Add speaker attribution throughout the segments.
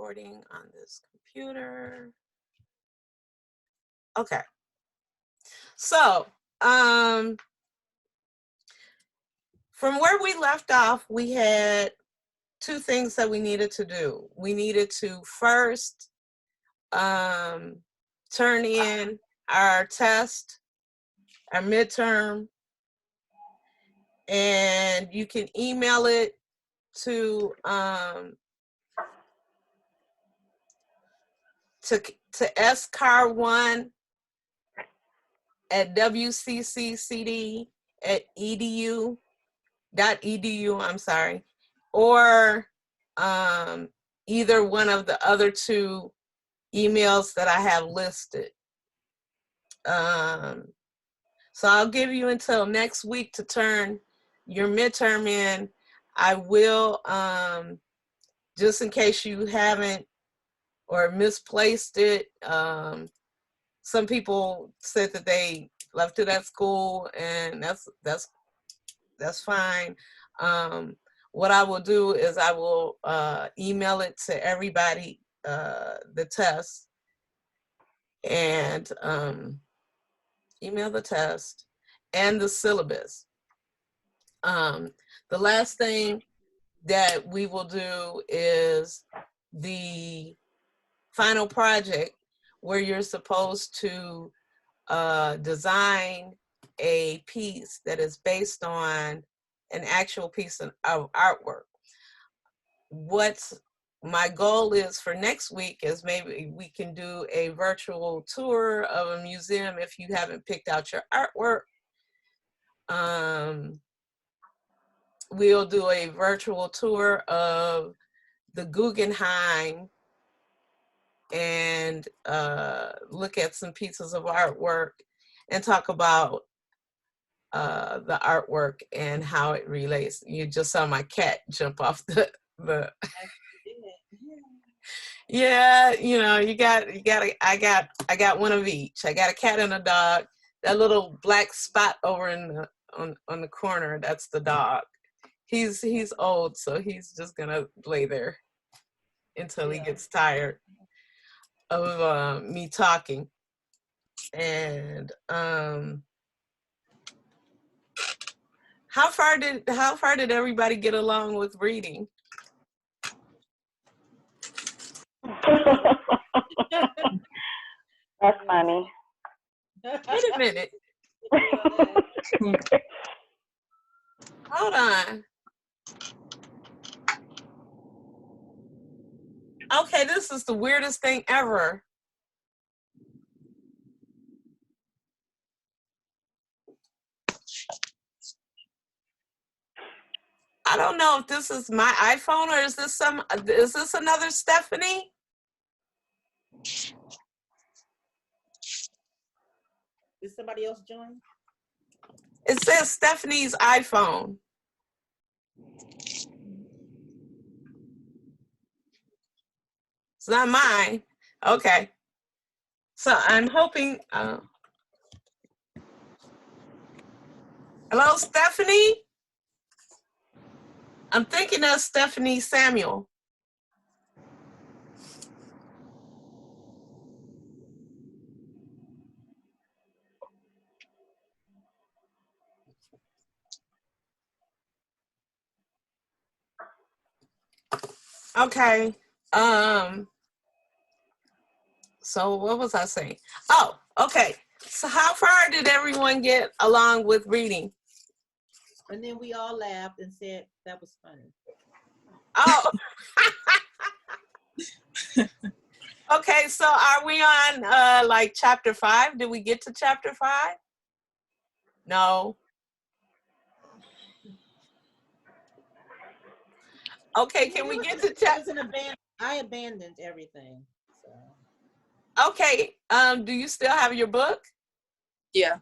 Speaker 1: recording on this computer. Okay. So, from where we left off, we had two things that we needed to do. We needed to first turn in our test, our midterm, and you can email it to scar1 at wcccd.edu.edu, I'm sorry, or either one of the other two emails that I have listed. So I'll give you until next week to turn your midterm in. I will, just in case you haven't or misplaced it, some people said that they left it at school, and that's fine. What I will do is I will email it to everybody, the test, and email the test and the syllabus. The last thing that we will do is the final project, where you're supposed to design a piece that is based on an actual piece of artwork. What's my goal is for next week is maybe we can do a virtual tour of a museum if you haven't picked out your artwork. We'll do a virtual tour of the Guggenheim and look at some pieces of artwork and talk about the artwork and how it relates. You just saw my cat jump off the yeah, you know, I got one of each. I got a cat and a dog. That little black spot over in the on the corner, that's the dog. He's old, so he's just gonna lay there until he gets tired of me talking. And how far did everybody get along with reading?
Speaker 2: That's funny.
Speaker 1: Wait a minute. Hold on. Okay, this is the weirdest thing ever. I don't know if this is my iPhone or is this another Stephanie?
Speaker 3: Did somebody else join?
Speaker 1: It says Stephanie's iPhone. It's not mine. Okay. So I'm hoping, hello, Stephanie? I'm thinking that's Stephanie Samuel. Okay. So what was I saying? Oh, okay. So how far did everyone get along with reading?
Speaker 3: And then we all laughed and said that was funny.
Speaker 1: Oh. Okay, so are we on like chapter 5? Did we get to chapter 5? No. Okay, can we get to chapter?
Speaker 3: I abandoned everything. So.
Speaker 1: Okay, do you still have your book?
Speaker 4: Yeah.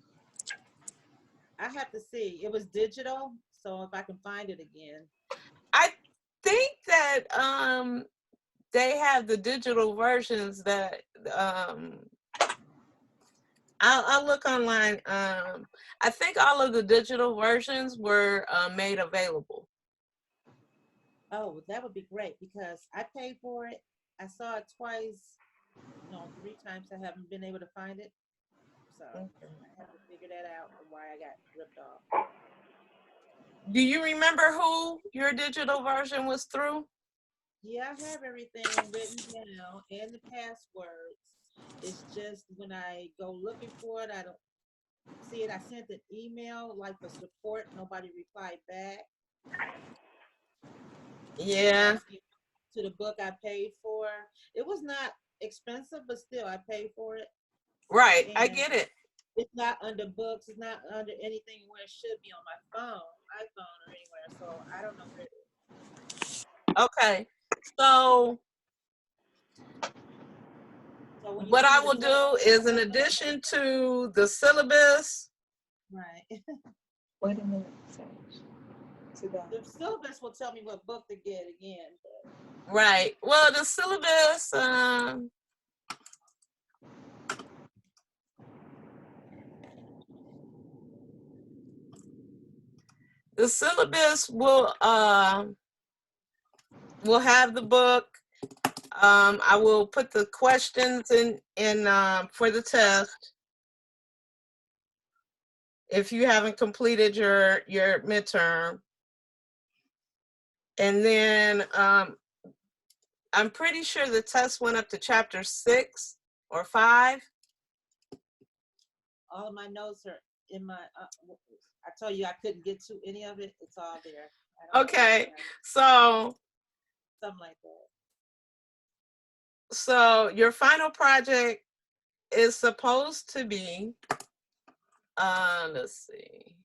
Speaker 3: I have to see. It was digital, so if I can find it again.
Speaker 1: I think that they have the digital versions that I'll look online. I think all of the digital versions were made available.
Speaker 3: Oh, that would be great because I paid for it I saw it twice, no, 3 times. I haven't been able to find it. So
Speaker 1: Okay.
Speaker 3: I have to figure that out and why I got ripped off.
Speaker 1: Do you remember who your digital version was through?
Speaker 3: Yeah, I have everything written down and the passwords. It's just when I go looking for it, I don't see it. I sent an email like for support. Nobody replied back
Speaker 1: Yeah,
Speaker 3: asking to the book I paid for. It was not expensive, but still I paid for it.
Speaker 1: right. I
Speaker 3: And
Speaker 1: get it.
Speaker 3: it's not under books. It's not under anything where it should be on my iPhone or anywhere. So I don't know where it is.
Speaker 1: Okay. So
Speaker 3: So when you
Speaker 1: what
Speaker 3: send
Speaker 1: I
Speaker 3: me the
Speaker 1: will
Speaker 3: stuff,
Speaker 1: do is in addition to the syllabus,
Speaker 3: right.
Speaker 2: Wait a minute, Sage. Sit down.
Speaker 3: The syllabus will tell me what book to get again. But
Speaker 1: right. Well, the syllabus, will have the book. I will put the questions in for the test if you haven't completed your midterm. And then I'm pretty sure the test went up to chapter 6 or 5.
Speaker 3: all of my notes are in my. I told you I couldn't get to any of it. It's all there. I don't know
Speaker 1: Okay,
Speaker 3: where.
Speaker 1: so
Speaker 3: Something like that.
Speaker 1: your final project is supposed to be, let's see.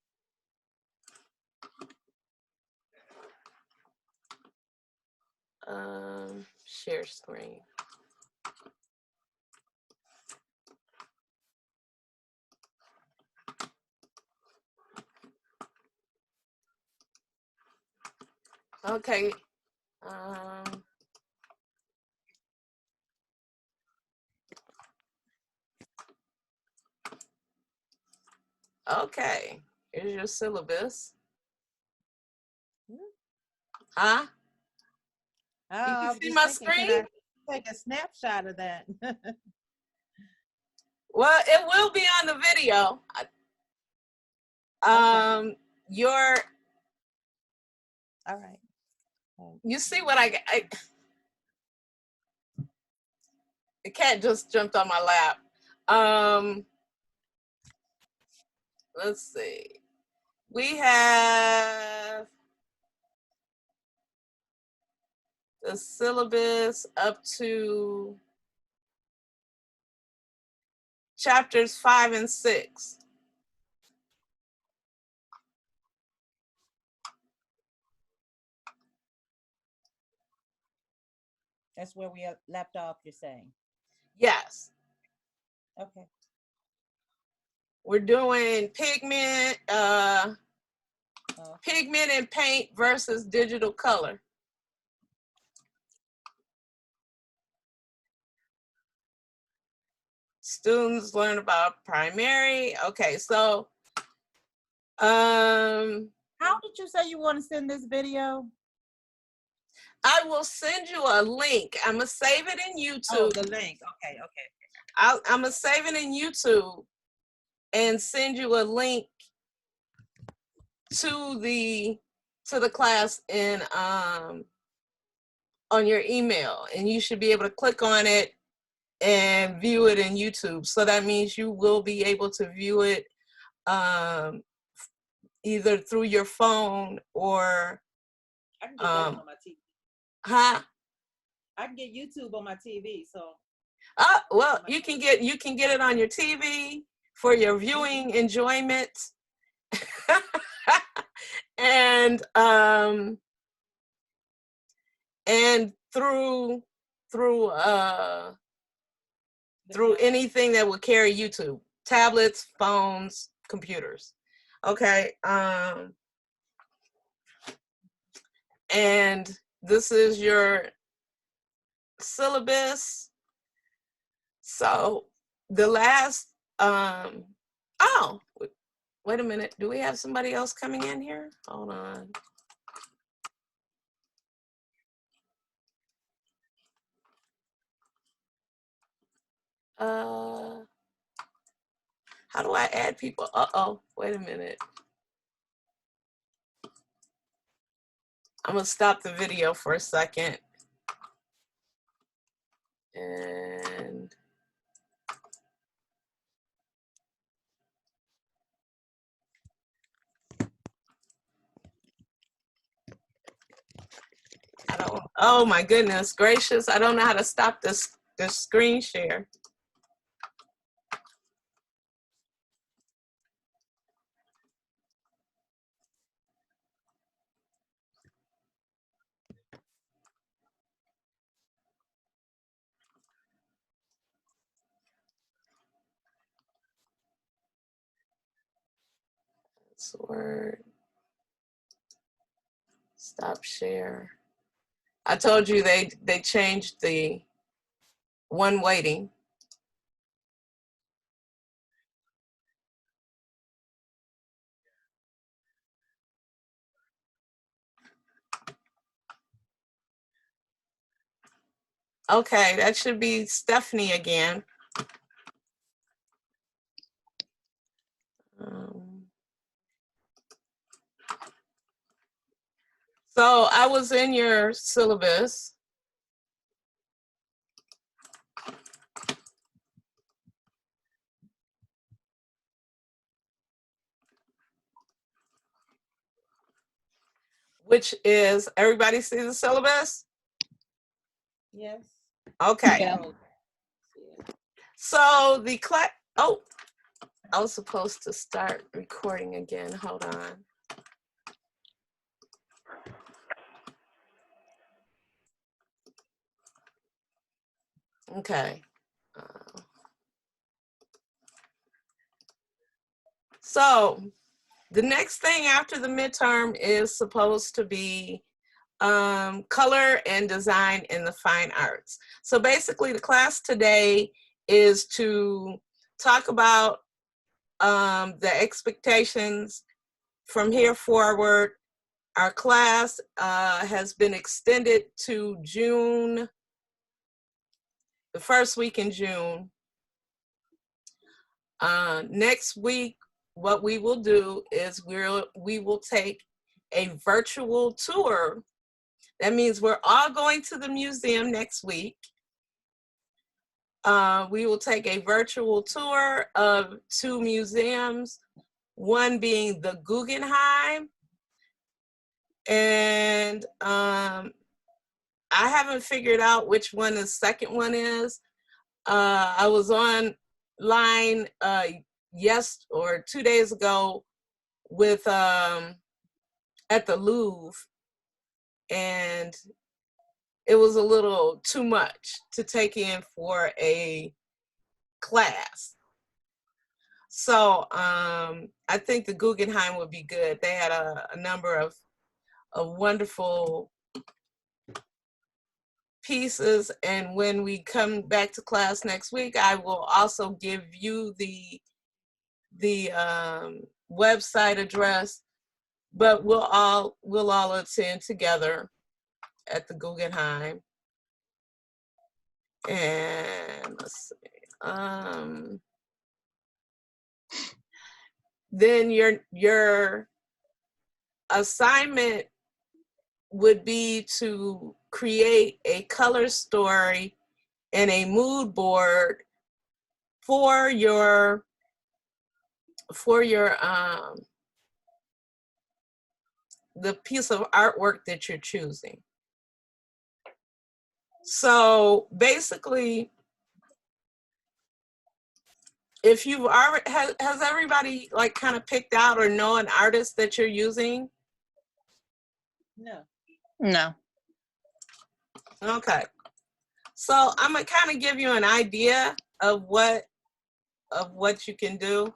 Speaker 1: Share screen. Okay. Okay. Here's your syllabus. Huh?
Speaker 3: Oh,
Speaker 1: You
Speaker 3: I
Speaker 1: can
Speaker 3: was
Speaker 1: see
Speaker 3: just
Speaker 1: my
Speaker 3: thinking, can
Speaker 1: screen?
Speaker 3: I take a snapshot of that?
Speaker 1: Well, it will be on the video.
Speaker 3: Okay.
Speaker 1: Your
Speaker 3: All right.
Speaker 1: you see what the cat just jumped on my lap. Let's see. We have the syllabus up to chapters 5 and 6.
Speaker 3: That's where we left off, you're saying.
Speaker 1: Yes.
Speaker 3: Okay.
Speaker 1: We're doing pigment, pigment and paint versus digital color. Students learn about primary. Okay, so
Speaker 3: How did you say you want to send this video?
Speaker 1: I will send you a link. I'm gonna save it in YouTube.
Speaker 3: Oh, the link. Okay, okay.
Speaker 1: I'm gonna save it in YouTube and send you a link to the class in on your email, and you should be able to click on it and view it in YouTube. So that means you will be able to view it either through your phone or
Speaker 3: I can get that one on my TV.
Speaker 1: huh?
Speaker 3: I can get YouTube on my TV, so.
Speaker 1: Well, you can get it on your TV for your viewing enjoyment. and through anything that will carry YouTube, tablets, phones, computers. Okay. And this is your syllabus. So the last oh, wait a minute. Do we have somebody else coming in here? Hold on. How do I add people? Uh-oh, wait a minute. I'm gonna stop the video for a second. And I don't, oh my goodness gracious, I don't know how to stop this screen share. Word. Stop share. I told you they changed the one waiting. Okay, that should be Stephanie again. So I was in your syllabus. Which is, everybody see the syllabus?
Speaker 3: Yes.
Speaker 1: Okay.
Speaker 2: Yeah.
Speaker 1: So the class, oh, I was supposed to start recording again. Hold on. Okay. So the next thing after the midterm is supposed to be color and design in the fine arts. So basically the class today is to talk about the expectations from here forward. Our class has been extended to June, the first week in June. Next week, what we will do is we will take a virtual tour. That means we're all going to the museum next week. We will take a virtual tour of 2 museums, one being the Guggenheim, and I haven't figured out which one the second one is. I was online 2 days ago with at the Louvre, and it was a little too much to take in for a class. So I think the Guggenheim would be good. They had a number of wonderful pieces, and when we come back to class next week, I will also give you the website address, but we'll all attend together at the Guggenheim. And let's see, then your assignment would be to create a color story and a mood board for your the piece of artwork that you're choosing. So basically, if you've already, has everybody like kind of picked out or know an artist that you're using?
Speaker 3: No.
Speaker 2: No.
Speaker 1: Okay. So I'm gonna kind of give you an idea of what you can do.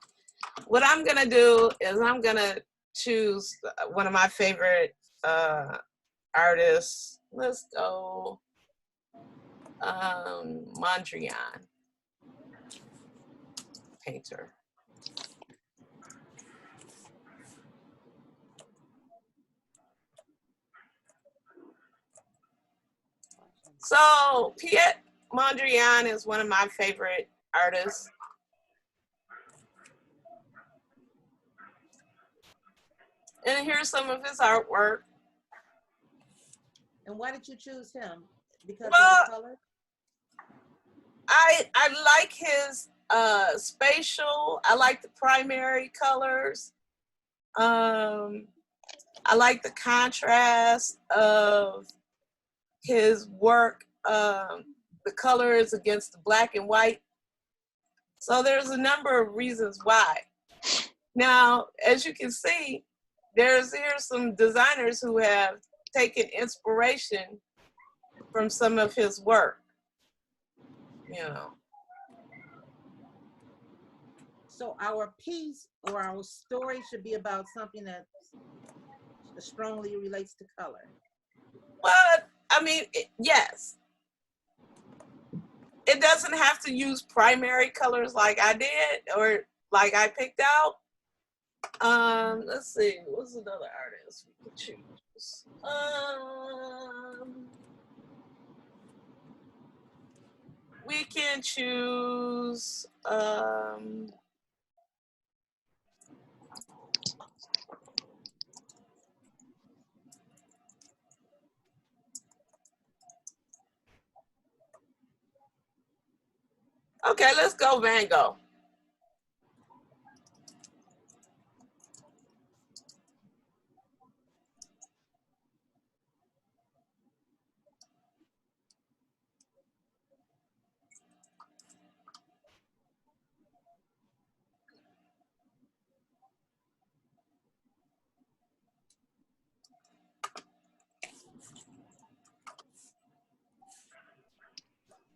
Speaker 1: What I'm gonna do is I'm gonna choose one of my favorite artists. Let's go Mondrian, painter. So Piet Mondrian is one of my favorite artist. And here's some of his artwork.
Speaker 3: And why did you choose him? Because
Speaker 1: Well,
Speaker 3: of the color?
Speaker 1: I like his spatial. I like the primary colors. I like the contrast of his work, the colors against the black and white. So there's a number of reasons why. Now, as you can see, here's some designers who have taken inspiration from some of his work, you know.
Speaker 3: So our piece or our story should be about something that strongly relates to color.
Speaker 1: Well, I mean, yes. It doesn't have to use primary colors like I did or like I picked out. Let's see, what's another artist we could choose? We can choose okay, let's go Van Gogh.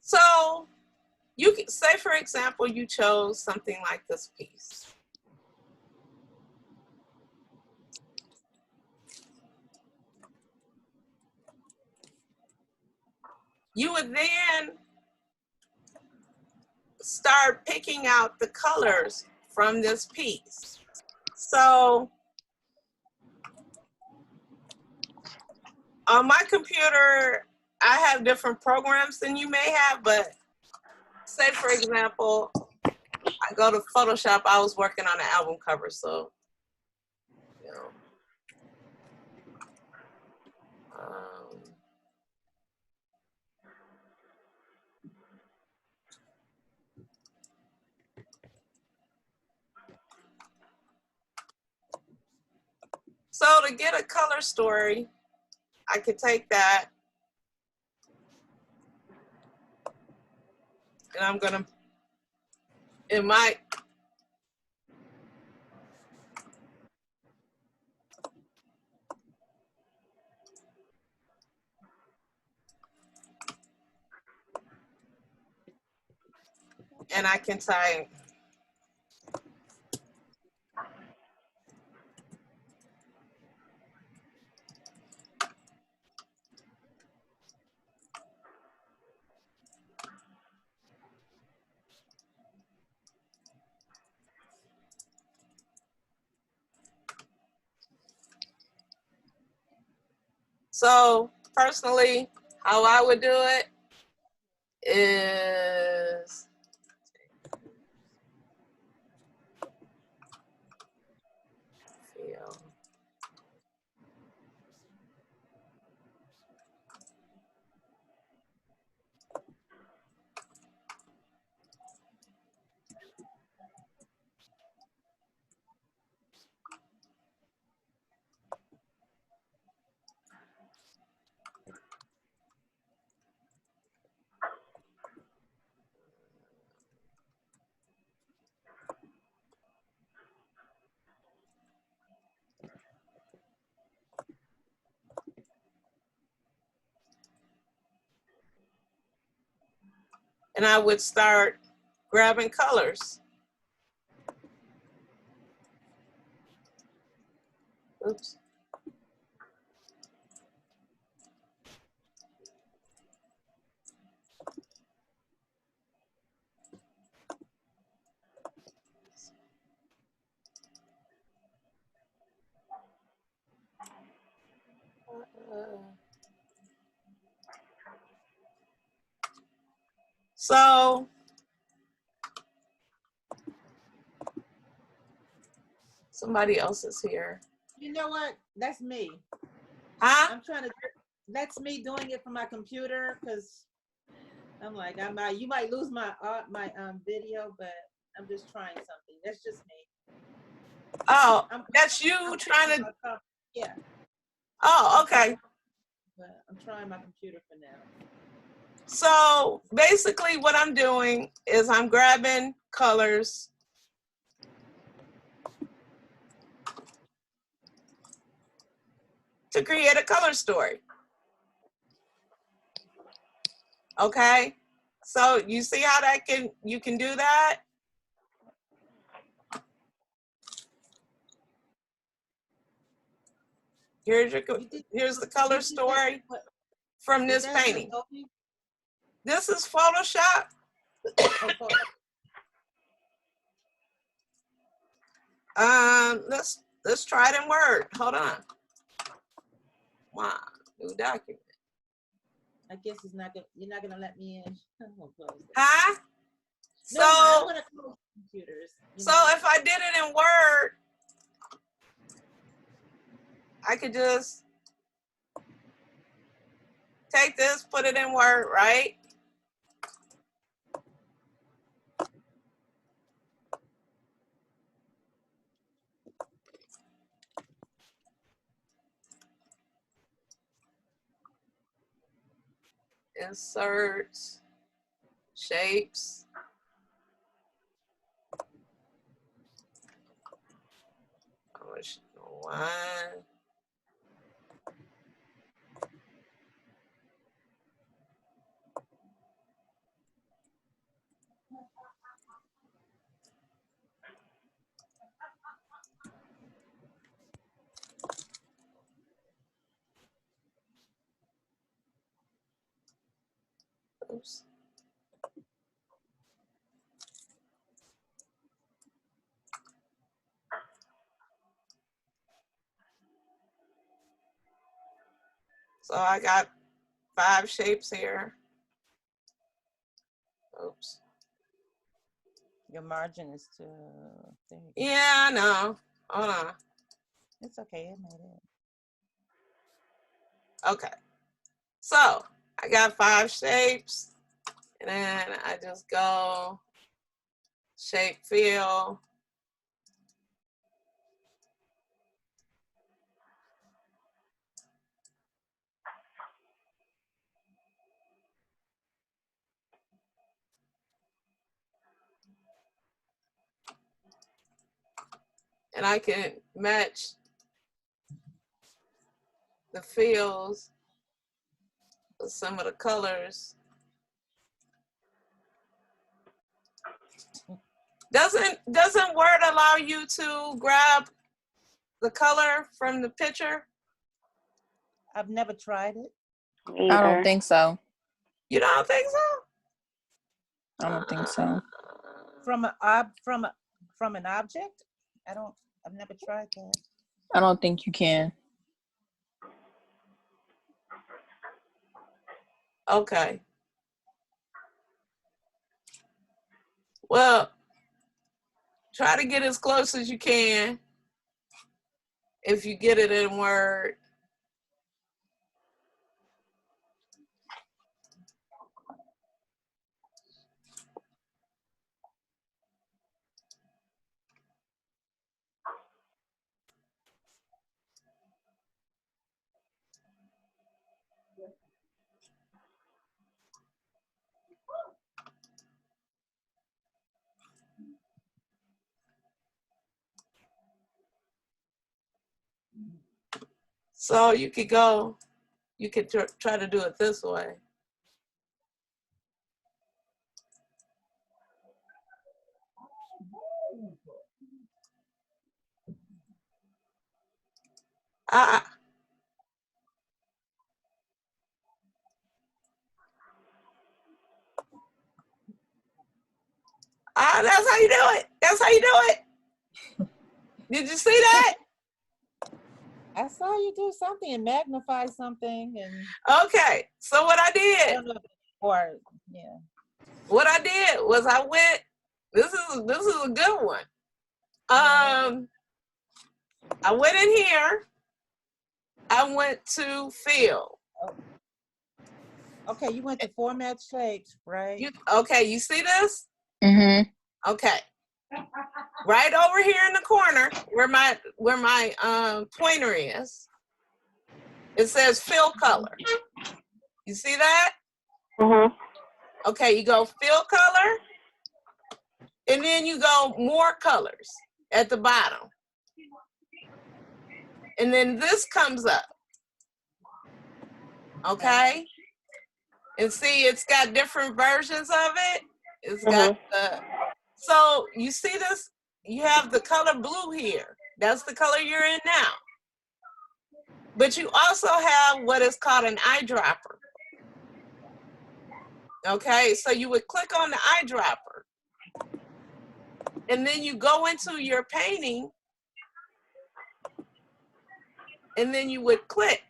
Speaker 1: So you can say, for example, you chose something like this piece. You would then start picking out the colors from this piece. So on my computer, I have different programs than you may have, but say, for example, I go to Photoshop, I was working on an album cover, so, you know. So to get a color story, I could take that and I'm gonna, it might, and I can type so personally, how I would do it is feel. And I would start grabbing colors. Oops. So Somebody else is here.
Speaker 3: You know what? That's me.
Speaker 1: Huh?
Speaker 3: I'm trying to. That's me doing it from my computer because I'm like you might lose my video, but I'm just trying something. That's just me.
Speaker 1: Oh,
Speaker 3: I'm
Speaker 1: that's you trying to.
Speaker 3: Yeah.
Speaker 1: Oh, okay.
Speaker 3: But I'm trying my computer for now.
Speaker 1: So basically what I'm doing is I'm grabbing colors to create a color story. Okay, so you see how you can do that? Here's the color story from this painting. This is Photoshop. Let's try it in Word. Hold on. Wow, new document.
Speaker 3: I guess it's not gonna. You're not gonna let me in.
Speaker 1: Huh?
Speaker 3: No, I'm gonna close computers.
Speaker 1: So if I did it in Word, I could just take this, put it in Word, right? Insert shapes. One. Oops. So I got 5 shapes here. Oops.
Speaker 3: Your margin is too.
Speaker 1: Yeah, I know. Hold on.
Speaker 3: It's okay. It made it.
Speaker 1: Okay. So I got 5 shapes, and then I just go shape fill. And I can match the fills with some of the colors. Doesn't Word allow you to grab the color from the picture?
Speaker 3: I've never tried it.
Speaker 4: I don't think so.
Speaker 1: You don't think so?
Speaker 4: I don't think so.
Speaker 3: From an object? I've never tried that.
Speaker 4: I don't think you can.
Speaker 1: Okay. Well, try to get as close as you can if you get it in Word. So you could try to do it this way. That's how you do it. That's how you do it. Did you see that?
Speaker 3: I saw you do something and magnify something and.
Speaker 1: Okay, so what I did.
Speaker 3: I don't know or yeah.
Speaker 1: What I did was I went. This is a good one. I went in here. I went to fill.
Speaker 3: Okay, you went to format shapes, right?
Speaker 1: Okay, you see this?
Speaker 4: Mm-hmm.
Speaker 1: Okay. Right over here in the corner where my pointer is, it says fill color. You see that?
Speaker 5: Mhm.
Speaker 1: Okay, you go fill color, and then you go more colors at the bottom. And then this comes up. Okay? And see, it's got different versions of it. It's got the, so you see this? You have the color blue here. That's the color you're in now. But you also have what is called an eyedropper. Okay, so you would click on the eyedropper, and then you go into your painting, and then you would click.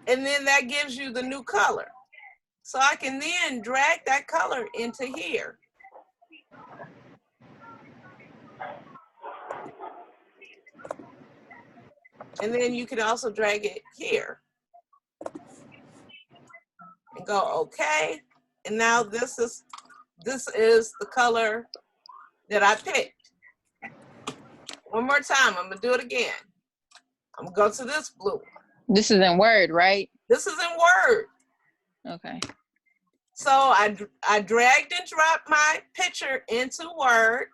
Speaker 1: And then that gives you the new color. So I can then drag that color into here. And then you can also drag it here. And go okay. And now this is the color that I picked. One more time, I'm gonna do it again. I'm gonna go to this blue.
Speaker 4: This is in Word, right?
Speaker 1: This is in Word.
Speaker 4: Okay.
Speaker 1: So I dragged and dropped my picture into Word.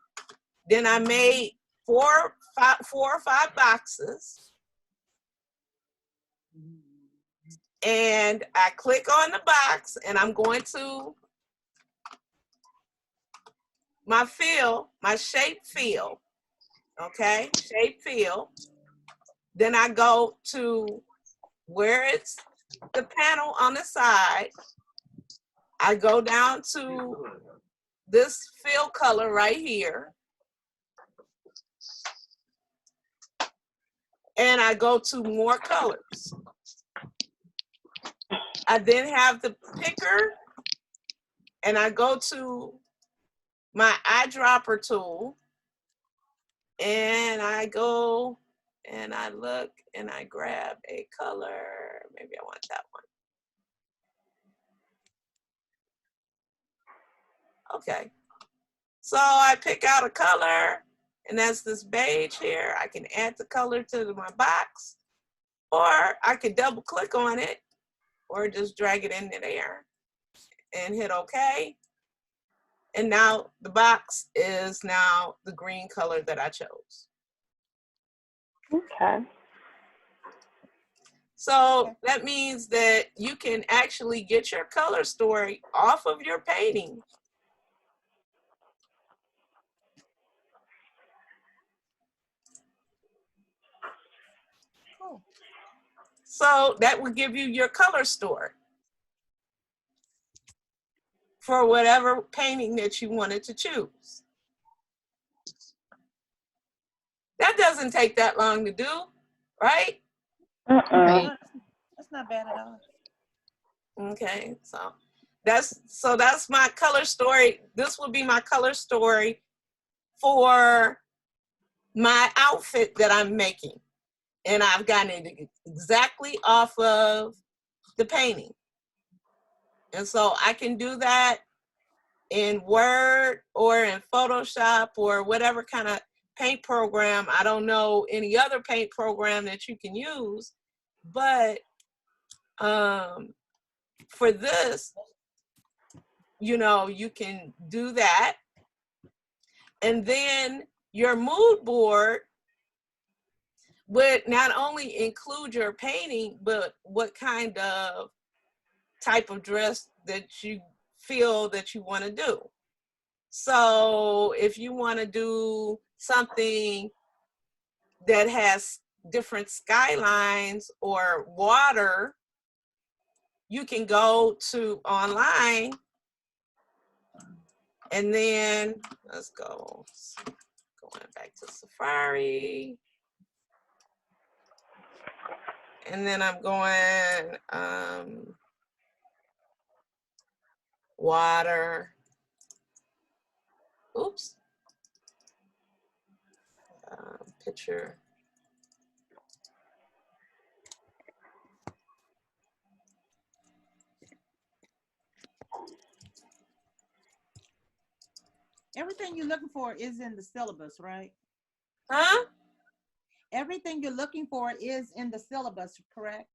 Speaker 1: Then I made four or five boxes. And I click on the box, and I'm going to my fill, my shape fill. Okay, shape fill. Then I go to where it's the panel on the side. I go down to this fill color right here. And I go to more colors. I then have the picker, and I go to my eyedropper tool, and I go and I look and I grab a color. Maybe I want that one. Okay. So I pick out a color, and that's this beige here. I can add the color to my box, or I could double click on it, or just drag it into there and hit OK. And now the box is now the green color that I chose.
Speaker 5: Okay.
Speaker 1: So that means that you can actually get your color story off of your painting.
Speaker 3: Cool.
Speaker 1: So that will give you your color story for whatever painting that you wanted to choose. That doesn't take that long to do, right?
Speaker 4: Right.
Speaker 3: That's not bad at all.
Speaker 1: Okay, so that's my color story. This will be my color story for my outfit that I'm making. And I've gotten it exactly off of the painting. And so I can do that in Word or in Photoshop or whatever kind of paint program. I don't know any other paint program that you can use, but for this, you know, you can do that. And then your mood board would not only include your painting, but what kind of type of dress that you feel that you want to do. So if you want to do something that has different skylines or water, you can go to online, and then let's go, going back to Safari. And then I'm going water. Oops. picture.
Speaker 3: Everything you're looking for is in the syllabus, right?
Speaker 1: Huh?
Speaker 3: Everything you're looking for is in the syllabus, correct?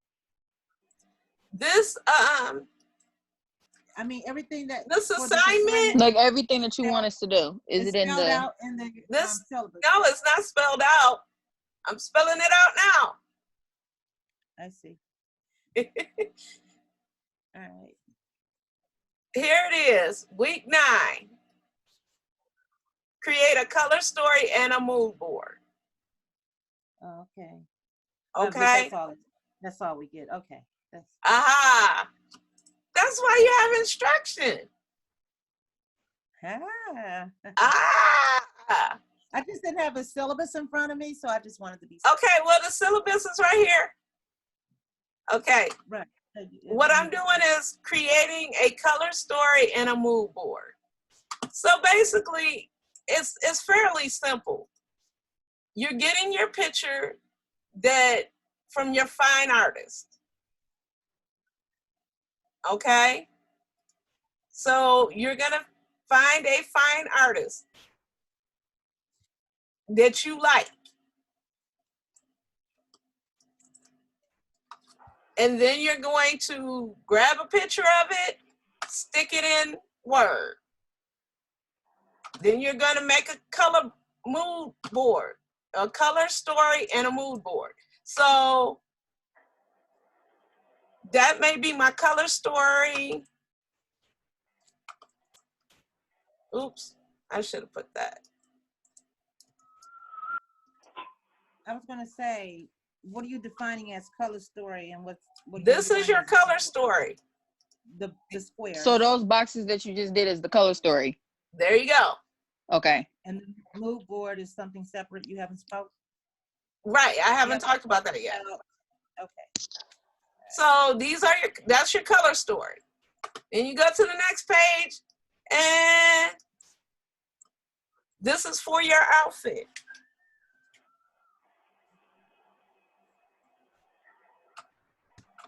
Speaker 1: This
Speaker 3: I mean, everything that
Speaker 1: this
Speaker 3: for this
Speaker 1: assignment,
Speaker 4: Like everything that you want us to do, is
Speaker 3: is
Speaker 4: it in
Speaker 3: spelled
Speaker 4: the?
Speaker 3: out in the
Speaker 1: this
Speaker 3: syllabus.
Speaker 1: no, it's not spelled out. I'm spelling it out
Speaker 3: I see.
Speaker 1: now.
Speaker 3: All right.
Speaker 1: Here it is, week 9. Create a color story and a mood board.
Speaker 3: Okay. But
Speaker 1: Okay.
Speaker 3: that's all we get. Okay. That's
Speaker 1: Aha. That's why you have instruction. Ah.
Speaker 3: I just didn't have a syllabus in front of me, so I just wanted to be
Speaker 1: Okay, well, the syllabus is right here. Okay.
Speaker 3: right.
Speaker 1: What I'm doing is creating a color story and a mood board. So basically, it's fairly simple. You're getting your picture that from your fine artist. Okay? So you're gonna find a fine artist that you like. And then you're going to grab a picture of it, stick it in Word. Then you're going to make a color mood board, a color story and a mood board. So that may be my color story. Oops, I should have put that.
Speaker 3: I was gonna say, what are you defining as color story, and what
Speaker 1: This is your color story.
Speaker 3: The square.
Speaker 4: So those boxes that you just did is the color story.
Speaker 1: There you go.
Speaker 4: Okay.
Speaker 3: And the mood board is something separate you haven't spoken.
Speaker 1: Right, I haven't talked about that yet.
Speaker 3: Okay.
Speaker 1: So that's your color story. Then you go to the next page, and this is for your outfit.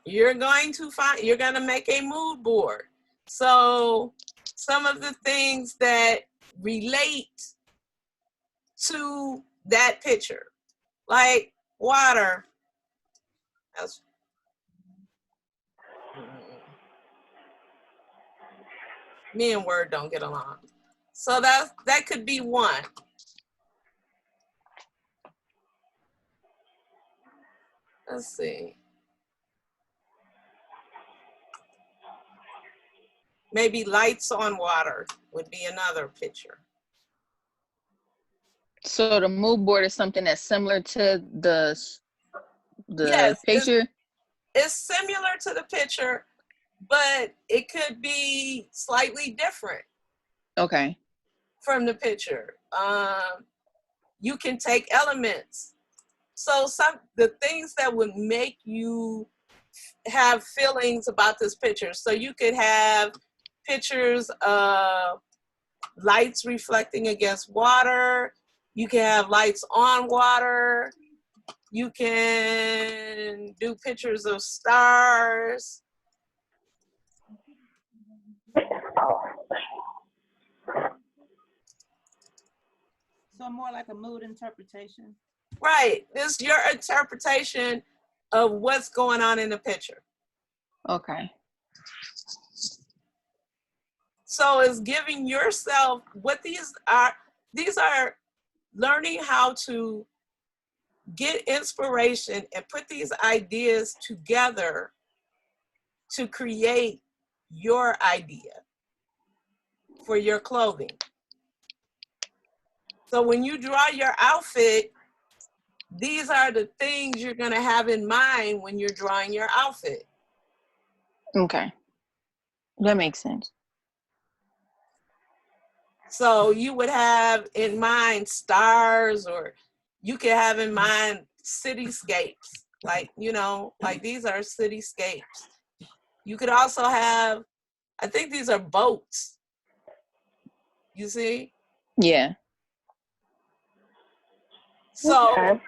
Speaker 1: You're going to make a mood board. So some of the things that relate to that picture, like water. Me and Word don't get along. So that could be one. Let's see. Maybe lights on water would be another picture.
Speaker 4: So the mood board is something that's similar to the
Speaker 1: Yes,
Speaker 4: picture?
Speaker 1: It's similar to the picture, but it could be slightly different.
Speaker 4: Okay.
Speaker 1: From the picture. You can take elements. So the things that would make you have feelings about this picture. So you could have pictures of lights reflecting against water. You can have lights on water. You can do pictures of stars.
Speaker 3: So more like a mood interpretation.
Speaker 1: Right. This is your interpretation of what's going on in the picture.
Speaker 4: Okay.
Speaker 1: So it's giving yourself what these are learning how to get inspiration and put these ideas together to create your idea for your clothing. So when you draw your outfit, these are the things you're going to have in mind when you're drawing your outfit.
Speaker 4: Okay. That makes sense.
Speaker 1: So you would have in mind stars, or you could have in mind cityscapes. Like, like these are cityscapes. You could also have, I think these are boats. You see?
Speaker 4: Yeah.
Speaker 1: So
Speaker 5: Okay.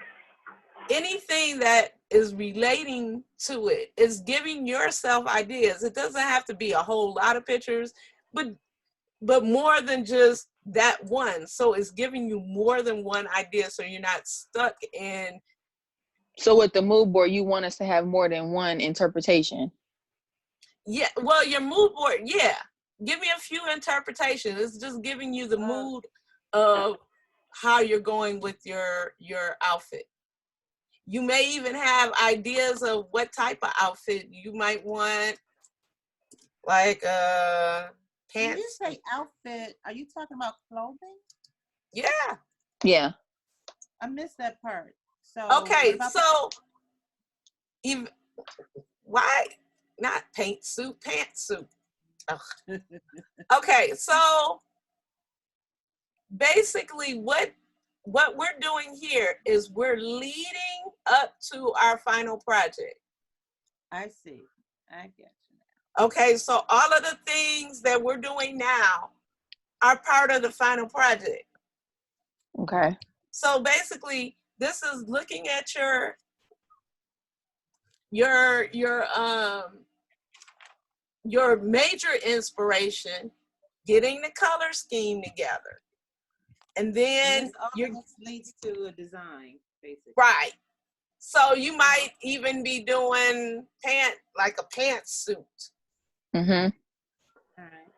Speaker 1: anything that is relating to it is giving yourself ideas. It doesn't have to be a whole lot of pictures, but more than just that one. So it's giving you more than one idea, so you're not stuck in.
Speaker 4: So with the mood board, you want us to have more than one interpretation.
Speaker 1: Yeah, well, your mood board, yeah. Give me a few interpretations. It's just giving you the mood of how you're going with your outfit. You may even have ideas of what type of outfit you might want, like
Speaker 3: When you
Speaker 1: pants.
Speaker 3: say outfit, are you talking about clothing?
Speaker 1: Yeah.
Speaker 4: Yeah.
Speaker 3: I missed that part. So
Speaker 1: Okay,
Speaker 3: what about
Speaker 1: so even why not paint suit, pantsuit? Ugh. Okay, so basically what we're doing here is we're leading up to our final project.
Speaker 3: I see. I get you
Speaker 1: now. Okay, so all of the things that we're doing now are part of the final project.
Speaker 4: Okay.
Speaker 1: So basically, this is looking at your major inspiration, getting the color scheme together, and then
Speaker 3: this all this leads to a design, basically.
Speaker 1: right. So you might even be doing like a pantsuit.
Speaker 4: Mm-hmm.
Speaker 3: All right.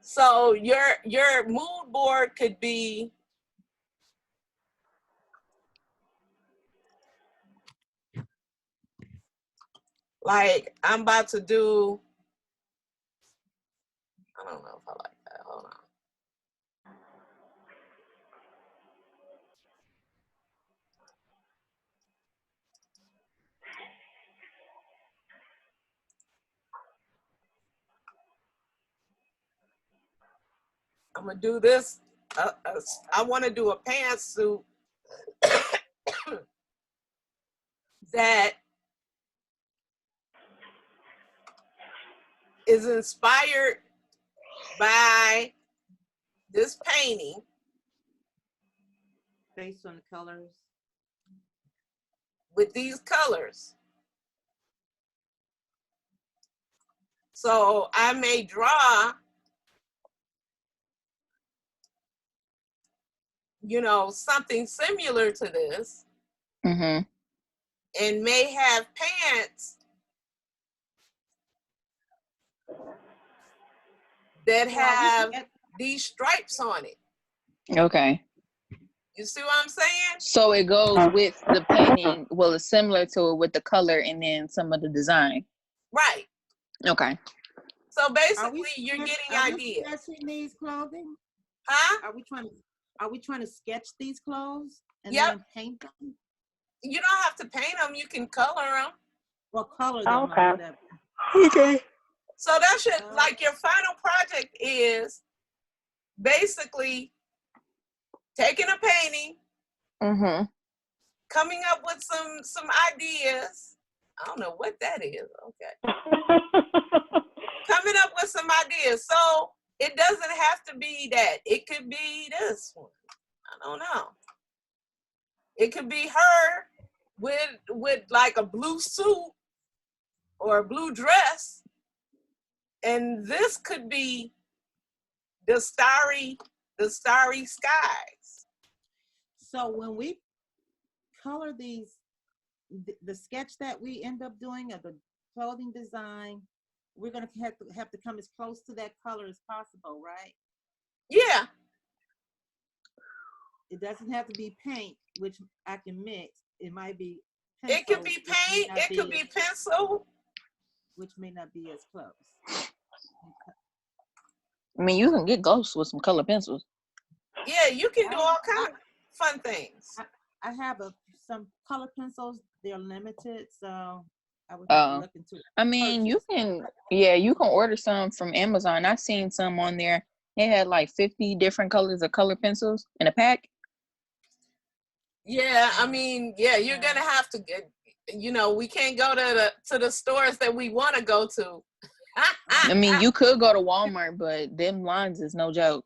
Speaker 1: So your mood board could be like, I'm about to do, I don't know if I like that. Hold on. I'm gonna do this. I want to do a pantsuit that is inspired by this painting
Speaker 3: Based on the colors.
Speaker 1: with these colors. So I may draw, something similar to this,
Speaker 4: Mm-hmm.
Speaker 1: and may have pants that have these stripes on it.
Speaker 4: Okay.
Speaker 1: You see what I'm saying?
Speaker 4: So it goes with the painting. Well, it's similar to it with the color and then some of the design.
Speaker 1: Right.
Speaker 4: Okay.
Speaker 1: So basically, you're getting ideas.
Speaker 3: Are we sketching these clothing?
Speaker 1: Huh?
Speaker 3: Are we trying to sketch these clothes and
Speaker 1: Yep.
Speaker 3: then paint them?
Speaker 1: You don't have to paint them. You can color them.
Speaker 3: Well, color them.
Speaker 5: Okay.
Speaker 3: Or whatever.
Speaker 4: Okay.
Speaker 1: So that should, like, your final project is basically taking a painting,
Speaker 4: Mm-hmm.
Speaker 1: coming up with some ideas. I don't know what that is. Okay. Coming up with some ideas. So it doesn't have to be that. It could be this one. I don't know. It could be her with like a blue suit or a blue dress. And this could be the starry skies.
Speaker 3: So when we color these, the sketch that we end up doing of the clothing design, we're gonna have to come as close to that color as possible, right?
Speaker 1: Yeah.
Speaker 3: It doesn't have to be paint, which I can mix. It might be pencil.
Speaker 1: It could be paint. It could be pencil.
Speaker 3: Which may not be as close.
Speaker 4: I mean, you can get ghosts with some color pencils.
Speaker 1: Yeah, you can do all kinds of fun things.
Speaker 3: I have some color pencils. They're limited, so I would have to look into it.
Speaker 4: I mean, you can order some from Amazon. I've seen some on there. They had like 50 different colors of color pencils in a pack.
Speaker 1: Yeah, I mean, yeah, you're gonna have to get. We can't go to the stores that we want to go to.
Speaker 4: I mean, you could go to Walmart, but them lines is no joke.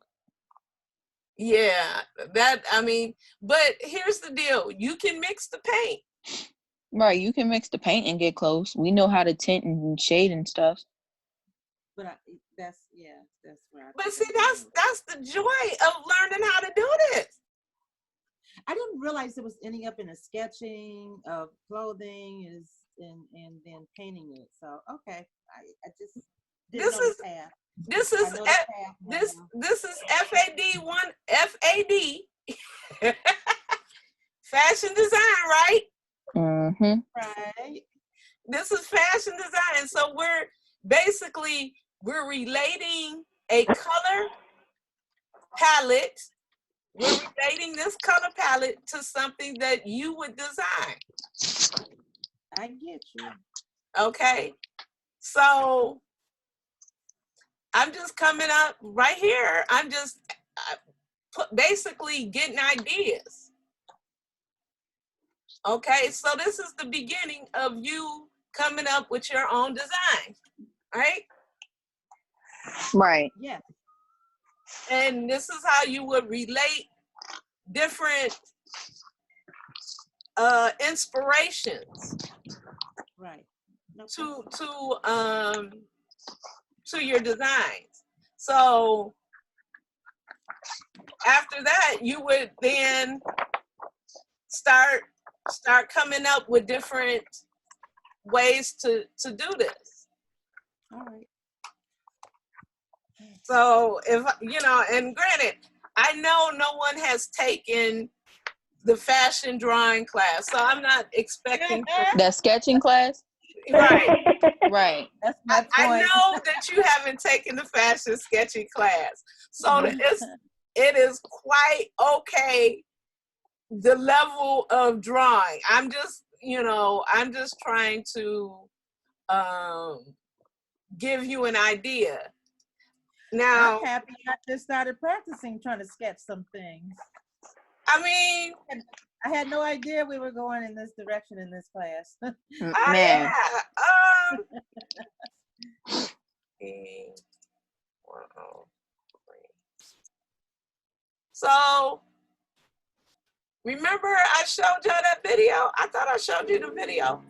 Speaker 1: Yeah, but here's the deal. You can mix the paint.
Speaker 4: Right, you can mix the paint and get close. We know how to tint and shade and stuff.
Speaker 3: But that's where I
Speaker 1: But
Speaker 3: think
Speaker 1: see,
Speaker 3: I'm going.
Speaker 1: that's the joy of learning how to do this.
Speaker 3: I didn't realize it was ending up in a sketching of clothing and then painting it. So okay, I just didn't
Speaker 1: This
Speaker 3: know the
Speaker 1: is
Speaker 3: path.
Speaker 1: this
Speaker 3: I
Speaker 1: is
Speaker 3: know the path now.
Speaker 1: this is FAD fashion design, right?
Speaker 4: Mm-hmm.
Speaker 3: Right.
Speaker 1: This is fashion design. So we're relating a color palette. We're relating this color palette to something that you would design.
Speaker 3: I get you.
Speaker 1: Okay. So I'm just coming up right here. I'm just basically getting ideas. Okay. So this is the beginning of you coming up with your own design, right?
Speaker 4: Right.
Speaker 3: Yeah.
Speaker 1: And this is how you would relate different inspirations
Speaker 3: Right. No,
Speaker 1: to your designs. So after that, you would then start coming up with different ways to do this.
Speaker 3: all right.
Speaker 1: So if and granted, I know no one has taken the fashion drawing class, so I'm not expecting
Speaker 4: That sketching class?
Speaker 1: right.
Speaker 4: Right.
Speaker 3: That's my
Speaker 1: I
Speaker 3: point.
Speaker 1: know that you haven't taken the fashion sketching class, so it is quite okay. The level of drawing. I'm just trying to give you an idea. Now,
Speaker 3: I'm happy I just started practicing trying to sketch some things.
Speaker 1: I mean,
Speaker 3: I had no idea we were going in this direction in this class.
Speaker 4: Man.
Speaker 1: yeah. So, remember I showed you that video? I thought I showed you the video.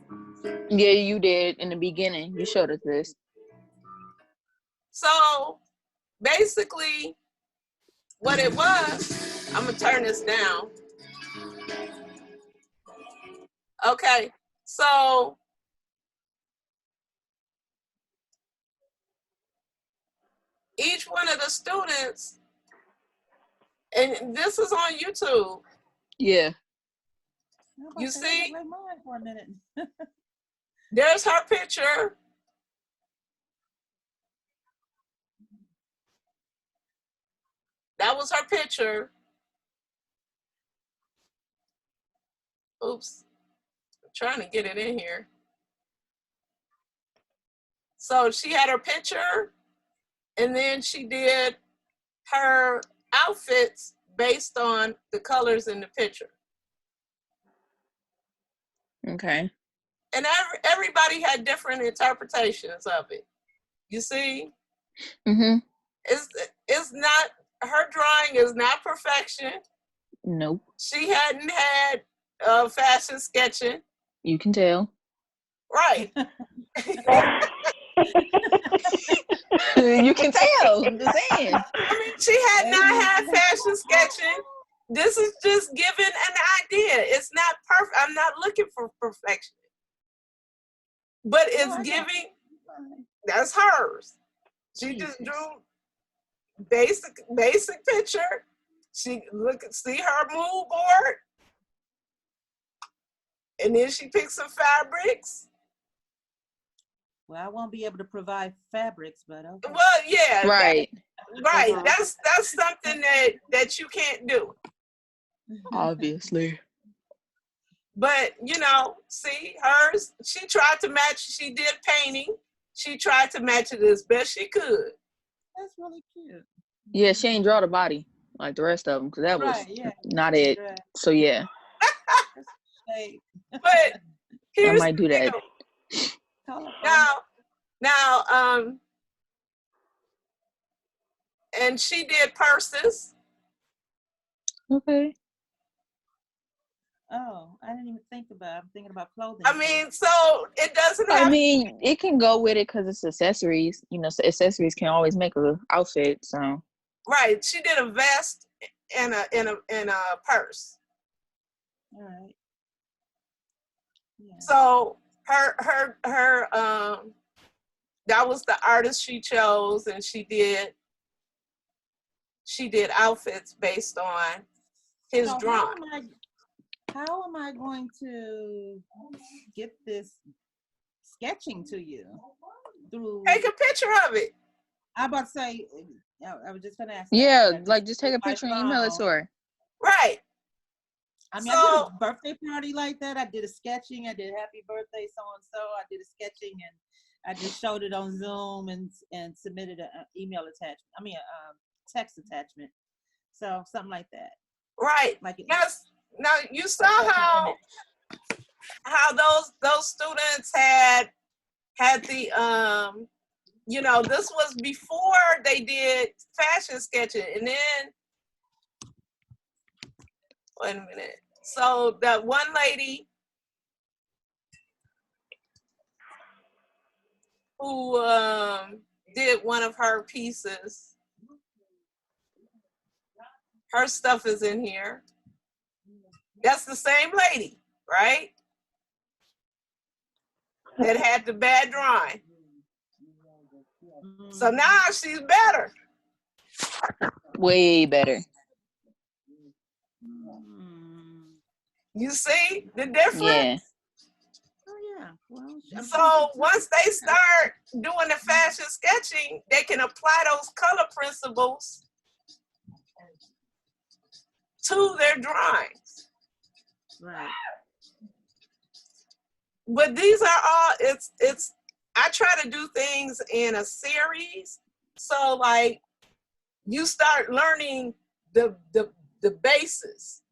Speaker 4: Yeah, you did in the beginning. You showed us this.
Speaker 1: So, basically, what it was, I'm going to turn this down. Okay, so each one of the students, and this is on YouTube.
Speaker 4: Yeah.
Speaker 1: You see,
Speaker 3: like mine for a minute.
Speaker 1: there's her picture. That was her picture. Oops, I'm trying to get it in here. So she had her picture, and then she did her outfits based on the colors in the picture.
Speaker 4: Okay.
Speaker 1: And everybody had different interpretations of it. You see?
Speaker 4: Mm-hmm.
Speaker 1: It's not, her drawing is not perfection.
Speaker 4: Nope.
Speaker 1: She hadn't had fashion sketching.
Speaker 4: You can tell.
Speaker 1: Right.
Speaker 4: You can tell. I'm just saying.
Speaker 1: I mean, she had not had fashion sketching. This is just giving an idea. It's not perfect. I'm not looking for perfection. But it's giving, that's hers. She just drew basic picture. She see her mood board. And then she picked some fabrics.
Speaker 3: Well, I won't be able to provide fabrics, but okay.
Speaker 1: Well, yeah.
Speaker 4: Right.
Speaker 1: Right. That's something that you can't do.
Speaker 4: Obviously.
Speaker 1: But see hers, she tried to match, she did painting. She tried to match it as best she could.
Speaker 3: That's really cute.
Speaker 4: Yeah, she ain't draw the body like the rest of them because that was not it.
Speaker 3: Right.
Speaker 4: So yeah.
Speaker 1: But here's
Speaker 4: I might do that.
Speaker 1: Now, and she did purses.
Speaker 4: Okay.
Speaker 3: Oh, I didn't even think about. I'm thinking about clothing.
Speaker 1: I mean, so it doesn't
Speaker 4: I
Speaker 1: have.
Speaker 4: mean, it can go with it because it's accessories. You know, so accessories can always make a outfit. So
Speaker 1: Right. She did a vest and a purse.
Speaker 3: All right. Yeah.
Speaker 1: So her that was the artist she chose, and she did outfits based on his
Speaker 3: So
Speaker 1: drawing.
Speaker 3: how am I going to get this sketching to you through?
Speaker 1: Take a picture of it.
Speaker 3: I about to say. I was just gonna ask.
Speaker 4: yeah,
Speaker 3: That.
Speaker 4: like just take a
Speaker 3: My
Speaker 4: picture and email it to
Speaker 3: phone.
Speaker 4: her.
Speaker 1: Right.
Speaker 3: I mean, I did
Speaker 1: So
Speaker 3: a birthday party like that. I did a sketching. I did happy birthday so and so. I did a sketching and I just showed it on Zoom and submitted an email attachment. I mean, a text attachment. So something like that.
Speaker 1: right.
Speaker 3: Like it.
Speaker 1: Yes. Now you saw how those students had the you know, this was before they did fashion sketching, and then wait a minute. So that one lady who did one of her pieces, her stuff is in here. That's the same lady, right? That had the bad drawing. So now she's better.
Speaker 4: Way better.
Speaker 1: You see the difference?
Speaker 4: Yeah.
Speaker 3: Oh yeah. Well,
Speaker 1: So once they start doing the fashion sketching, they can apply those color principles to their drawings.
Speaker 3: right.
Speaker 1: But these are all, it's I try to do things in a series. So like you start learning the basis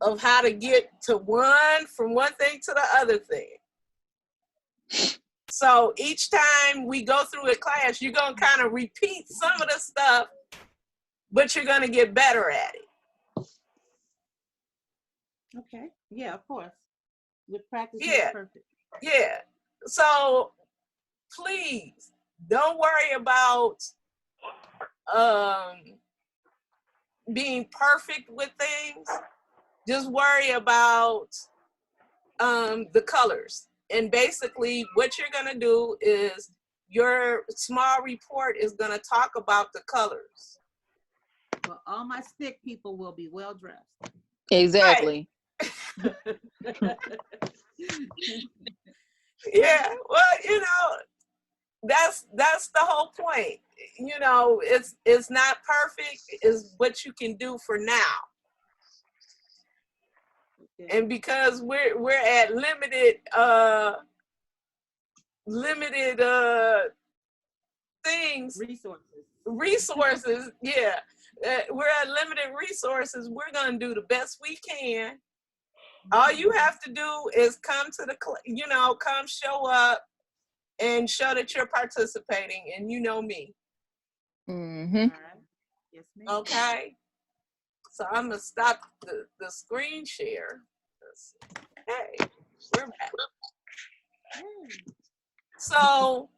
Speaker 1: of how to get from one thing to the other thing. So each time we go through a class, you're going to kind of repeat some of the stuff, but you're going to get better at it.
Speaker 3: Okay. Yeah, of course. With practice
Speaker 1: Yeah.
Speaker 3: makes perfect.
Speaker 1: Yeah. So please don't worry about being perfect with things. Just worry about the colors. And basically what you're going to do is your small report is going to talk about the colors.
Speaker 3: Well, all my stick people will be well dressed.
Speaker 4: Exactly.
Speaker 1: Yeah. Well, you know, that's the whole point. You know, it's not perfect, is what you can do for now.
Speaker 3: Okay.
Speaker 1: And because we're at limited things, resources, yeah. We're at limited resources. We're gonna do the best we can. All you have to do is come to come show up and show that you're participating, and you know me.
Speaker 4: Mm-hmm.
Speaker 3: All right. Yes, ma'am.
Speaker 1: Okay. So I'm gonna stop the screen share. Hey, we're back. So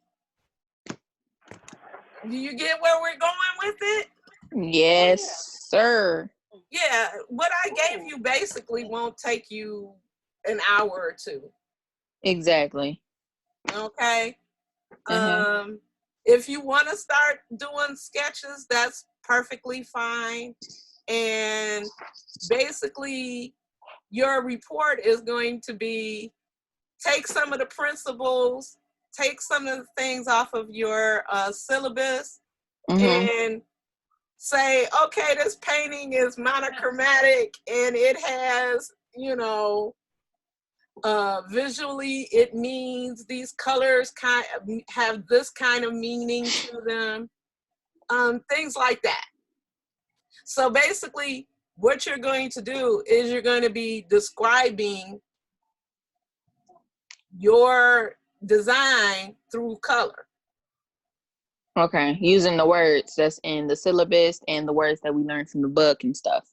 Speaker 1: do you get where we're going with it?
Speaker 4: Yes, sir.
Speaker 1: Yeah, what I gave you basically won't take you an hour or two.
Speaker 4: Exactly.
Speaker 1: Okay.
Speaker 4: Uh-huh.
Speaker 1: If you want to start doing sketches, that's perfectly fine. And basically your report is going to be take some of the principles, take some of the things off of your syllabus, and say, okay, this painting is monochromatic and it has, visually it means these colors have this kind of meaning to them, things like that. So basically what you're going to do is you're going to be describing your design through color.
Speaker 4: Okay, using the words that's in the syllabus and the words that we learned from the book and stuff.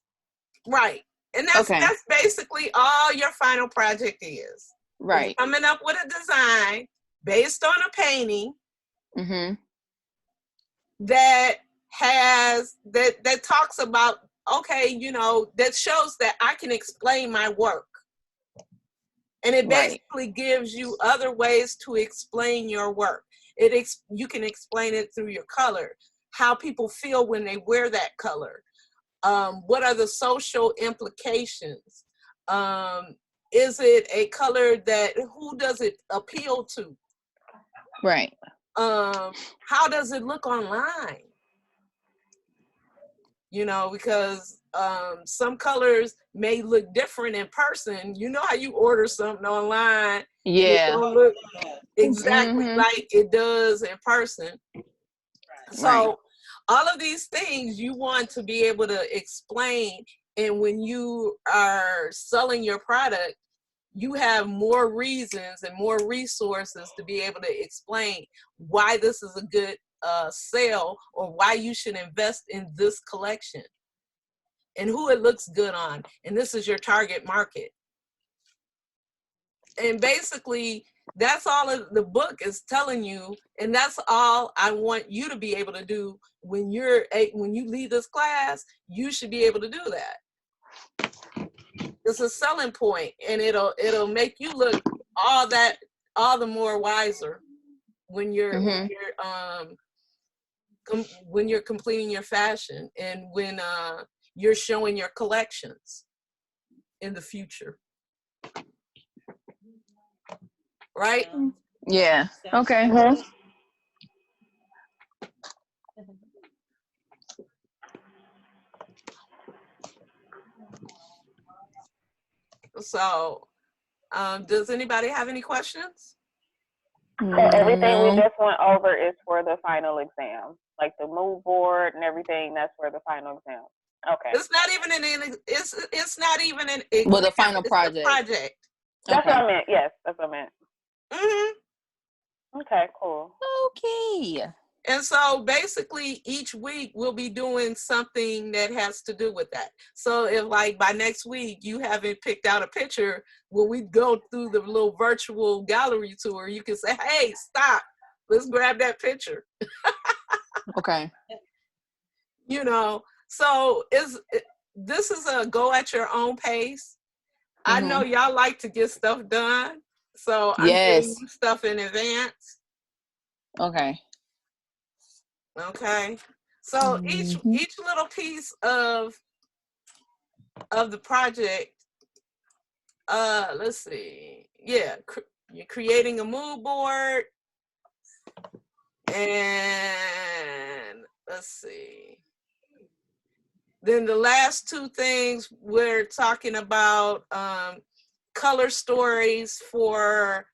Speaker 1: Right. And that's basically all your final project is.
Speaker 4: Right.
Speaker 1: It's coming up with a design based on a painting that has that talks about, okay, you know, that shows that I can explain my work. And it basically gives you other ways to explain your work. You can explain it through your color, how people feel when they wear that color. What are the social implications? Is it a color who does it appeal to?
Speaker 4: Right.
Speaker 1: How does it look online? You know, because some colors may look different in person. You know how you order something online,
Speaker 4: yeah,
Speaker 1: it don't look exactly like it does in person. So all of these things you want to be able to explain, and when you are selling your product, you have more reasons and more resources to be able to explain why this is a good sale, or why you should invest in this collection and who it looks good on. And this is your target market. And basically, that's all of the book is telling you. And that's all I want you to be able to do when you leave this class. You should be able to do that. It's a selling point, and it'll make you look all the more wiser when you're when you're completing your fashion, and when you're showing your collections in the future. Right?
Speaker 4: Yeah. Okay.
Speaker 1: So, does anybody have any questions?
Speaker 5: So everything we just went over is for the final exam, like the mood board and everything. That's for the final exam. Okay.
Speaker 1: It's not even it's not even an
Speaker 4: exam. Well, the final
Speaker 1: it's
Speaker 4: project.
Speaker 1: The project.
Speaker 5: That's what I meant. Yes, that's what I meant. Okay, cool.
Speaker 4: Okay.
Speaker 1: And so basically each week we'll be doing something that has to do with that. So if like by next week you haven't picked out a picture, when we go through the little virtual gallery tour, you can say, hey, stop, let's grab that picture.
Speaker 4: Okay.
Speaker 1: You know, so this is a go at your own pace. I know y'all like to get stuff done, so I'm giving you stuff in advance.
Speaker 4: Okay.
Speaker 1: Okay. So each little piece of the project, let's see. Yeah, you're creating a mood board, and let's see. Then the last two things we're talking about color stories for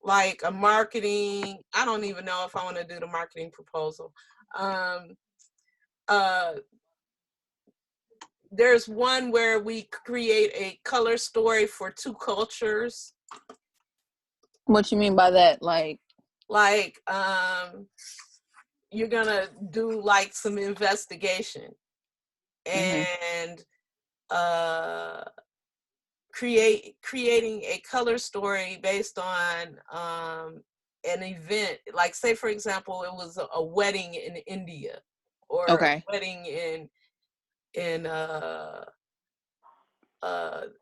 Speaker 1: like a marketing. I don't even know if I want to do the marketing proposal. There's one where we create a color story for two cultures.
Speaker 4: What you mean by that? Like
Speaker 1: you're gonna do like some investigation and creating a color story based on an event. Like say for example, it was a wedding in India, or a wedding in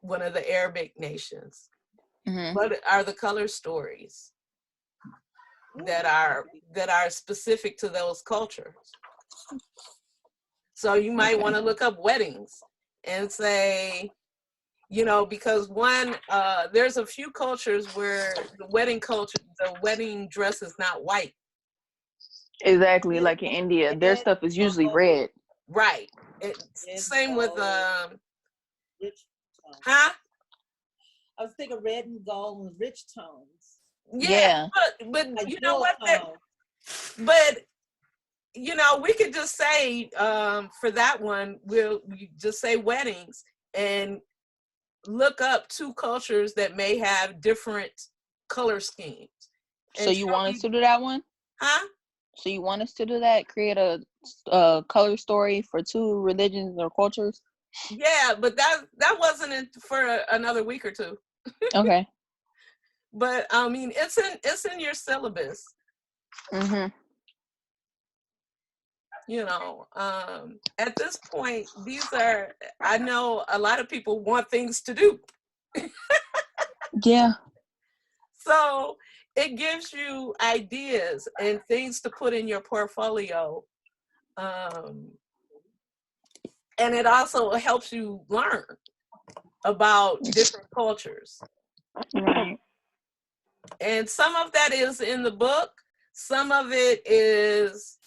Speaker 1: one of the Arabic nations. What are the color stories that are specific to those cultures? So you might want to look up weddings and say, you know, because there's a few cultures where the wedding dress is not white.
Speaker 4: Exactly, like in India, their stuff is usually red.
Speaker 1: Right. Same with
Speaker 3: rich tones.
Speaker 1: Huh?
Speaker 3: I was thinking red and gold and rich tones.
Speaker 1: Yeah. But like you know what? But you know, we could just say for that one, we'll just say weddings and look up two cultures that may have different color schemes.
Speaker 4: So you want us to do that one?
Speaker 1: Huh?
Speaker 4: So you want us to do that? Create a color story for two religions or cultures?
Speaker 1: Yeah, but that wasn't for another week or two.
Speaker 4: Okay.
Speaker 1: But I mean, it's in your syllabus.
Speaker 4: Mhm.
Speaker 1: You know, at this point, I know a lot of people want things to do.
Speaker 4: Yeah.
Speaker 1: So it gives you ideas and things to put in your portfolio. And it also helps you learn about different cultures.
Speaker 4: Right.
Speaker 1: And some of that is in the book. Some of it is,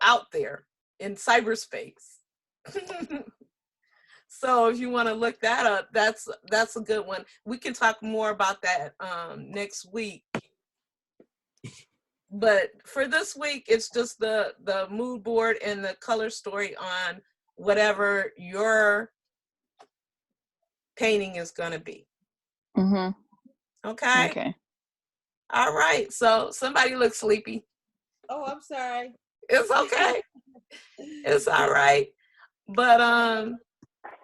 Speaker 1: out there in cyberspace. So if you want to look that up, that's a good one. We can talk more about that next week. But for this week, it's just the mood board and the color story on whatever your painting is going to be.
Speaker 4: Mhm.
Speaker 1: Okay?
Speaker 4: Okay.
Speaker 1: All right. So somebody looks sleepy.
Speaker 3: Oh, I'm sorry.
Speaker 1: It's okay. It's all right. But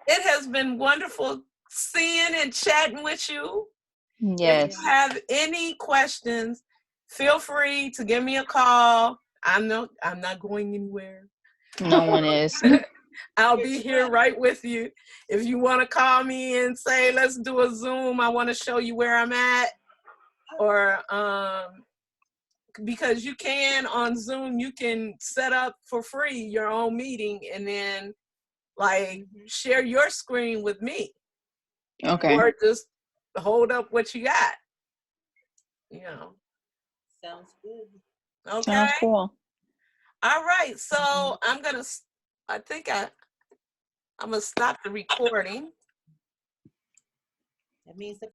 Speaker 1: it has been wonderful seeing and chatting with you. If
Speaker 4: Yes.
Speaker 1: you have any questions, feel free to give me a call. I'm not going anywhere.
Speaker 4: No one is.
Speaker 1: I'll be here right with you. If you want to call me and say, let's do a Zoom, I want to show you where I'm at. Or because you can on Zoom, you can set up for free your own meeting and then share your screen with me.
Speaker 4: Okay.
Speaker 1: Or just hold up what you got.
Speaker 3: Sounds good.
Speaker 1: Okay.
Speaker 4: Sounds cool.
Speaker 1: All right. So I'm going to stop the recording.
Speaker 3: That means the